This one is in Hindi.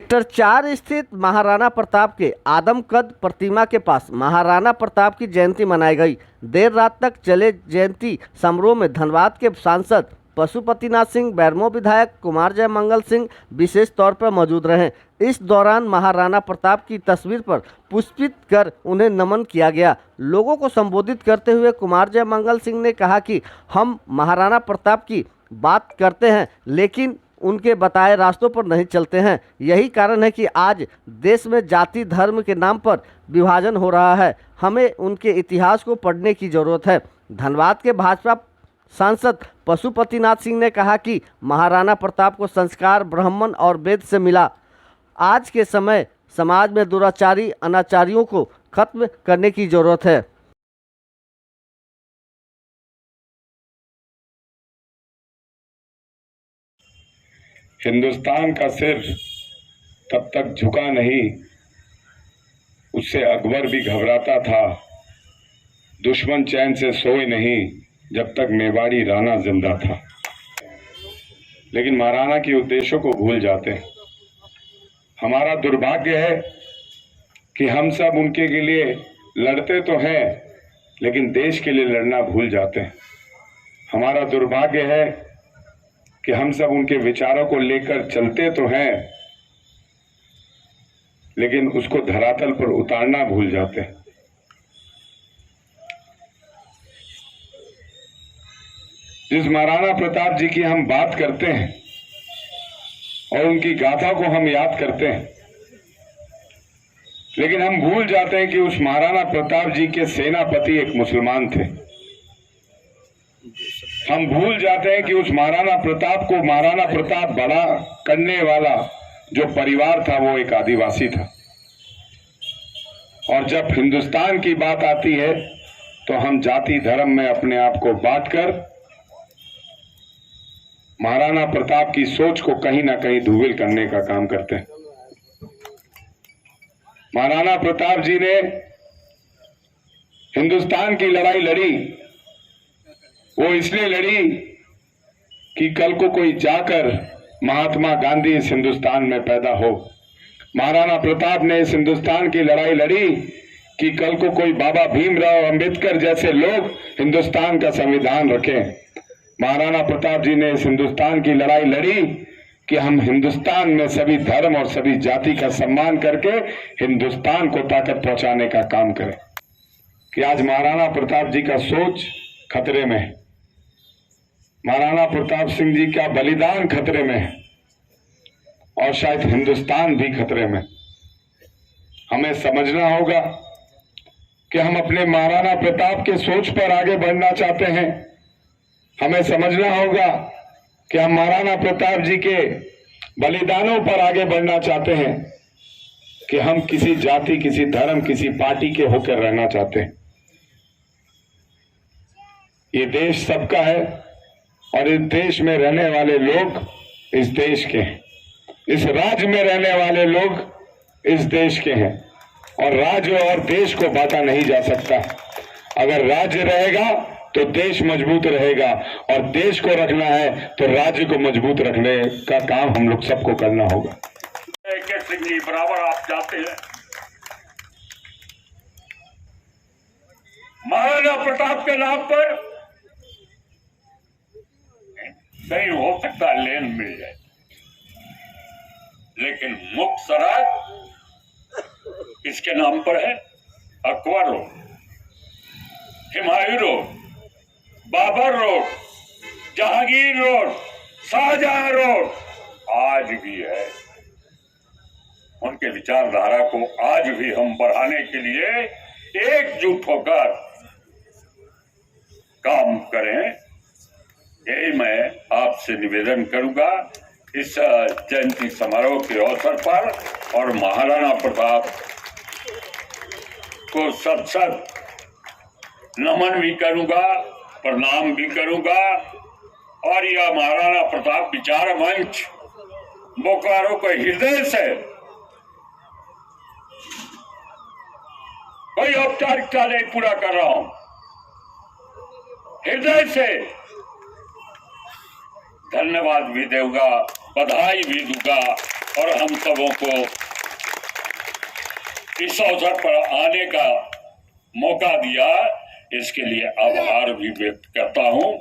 सेक्टर 4 स्थित महाराणा प्रताप के आदमकद प्रतिमा के पास महाराणा प्रताप की जयंती मनाई गई। देर रात तक चले जयंती समारोह में धनबाद के सांसद पशुपतिनाथ सिंह, बैरमो विधायक कुमार जयमंगल सिंह विशेष तौर पर मौजूद रहे। इस दौरान महाराणा प्रताप की तस्वीर पर पुष्पित कर उन्हें नमन किया गया। लोगों को संबोधित करते हुए कुमार जयमंगल सिंह ने कहा कि हम महाराणा प्रताप की बात करते हैं, लेकिन उनके बताए रास्तों पर नहीं चलते हैं। यही कारण है कि आज देश में जाति धर्म के नाम पर विभाजन हो रहा है। हमें उनके इतिहास को पढ़ने की जरूरत है। धनबाद के भाजपा सांसद पशुपतिनाथ सिंह ने कहा कि महाराणा प्रताप को संस्कार ब्राह्मण और वेद से मिला। आज के समय समाज में दुराचारी अनाचारियों को खत्म करने की जरूरत है। हिंदुस्तान का सिर तब तक झुका नहीं, उससे अकबर भी घबराता था। दुश्मन चैन से सोए नहीं जब तक मेवाड़ी राणा जिंदा था। लेकिन महाराणा के उद्देश्यों को भूल जाते हैं। हमारा दुर्भाग्य है कि हम सब उनके लिए लड़ते तो हैं, लेकिन देश के लिए लड़ना भूल जाते हैं। हमारा दुर्भाग्य है कि हम सब उनके विचारों को लेकर चलते तो हैं, लेकिन उसको धरातल पर उतारना भूल जाते हैं। जिस महाराणा प्रताप जी की हम बात करते हैं और उनकी गाथा को हम याद करते हैं, लेकिन हम भूल जाते हैं कि उस महाराणा प्रताप जी के सेनापति एक मुसलमान थे। हम भूल जाते हैं कि उस महाराणा प्रताप को महाराणा प्रताप बड़ा करने वाला जो परिवार था वो एक आदिवासी था। और जब हिंदुस्तान की बात आती है तो हम जाति धर्म में अपने आप को बांटकर महाराणा प्रताप की सोच को कहीं ना कहीं धूमिल करने का काम करते हैं। महाराणा प्रताप जी ने हिंदुस्तान की लड़ाई लड़ी, वो इसलिए लड़ी कि कल को कोई जाकर महात्मा गांधी इस हिंदुस्तान में पैदा हो। महाराणा प्रताप ने इस हिंदुस्तान की लड़ाई लड़ी कि कल को कोई बाबा भीमराव अंबेडकर जैसे लोग हिंदुस्तान का संविधान रखें। महाराणा प्रताप जी ने इस हिंदुस्तान की लड़ाई लड़ी कि हम हिंदुस्तान में सभी धर्म और सभी जाति का सम्मान करके हिंदुस्तान को ताकत पहुंचाने का काम करें। कि आज महाराणा प्रताप जी का सोच खतरे में है, महाराणा प्रताप सिंह जी का बलिदान खतरे में है और शायद हिंदुस्तान भी खतरे में। हमें समझना होगा कि हम अपने महाराणा प्रताप के सोच पर आगे बढ़ना चाहते हैं। हमें समझना होगा कि हम महाराणा प्रताप जी के बलिदानों पर आगे बढ़ना चाहते हैं कि हम किसी जाति, किसी धर्म, किसी पार्टी के होकर रहना चाहते हैं। ये देश सबका है और इस देश में रहने वाले लोग इस देश के हैं। इस राज्य में रहने वाले लोग इस देश के हैं और राज्य और देश को बांटा नहीं जा सकता। अगर राज्य रहेगा तो देश मजबूत रहेगा और देश को रखना है तो राज्य को मजबूत रखने का काम हम लोग सबको करना होगा। सिंह जी बराबर आप जाते हैं। महाराणा प्रताप के नाम पर कहीं हो सकता लेन मिल जाए, लेकिन मुख्य सड़क इसके नाम पर है। Akbar road, Humayun road, Babur road, Jahangir road, Shahjahan road आज भी है। उनके विचारधारा को आज भी हम बढ़ाने के लिए एकजुट होकर काम करें, यही मैं आपसे निवेदन करूंगा। इस जयंती समारोह के अवसर पर और महाराणा प्रताप को सत नमन भी करूंगा, प्रणाम भी करूंगा। और यह महाराणा प्रताप विचार मंच बोकारो को हृदय से कोई औपचारिकता नहीं पूरा कर रहा हूं, हृदय से धन्यवाद भी दूंगा, बधाई भी दूंगा। और हम सबों को इस अवसर पर आने का मौका दिया, इसके लिए आभार भी व्यक्त करता हूं।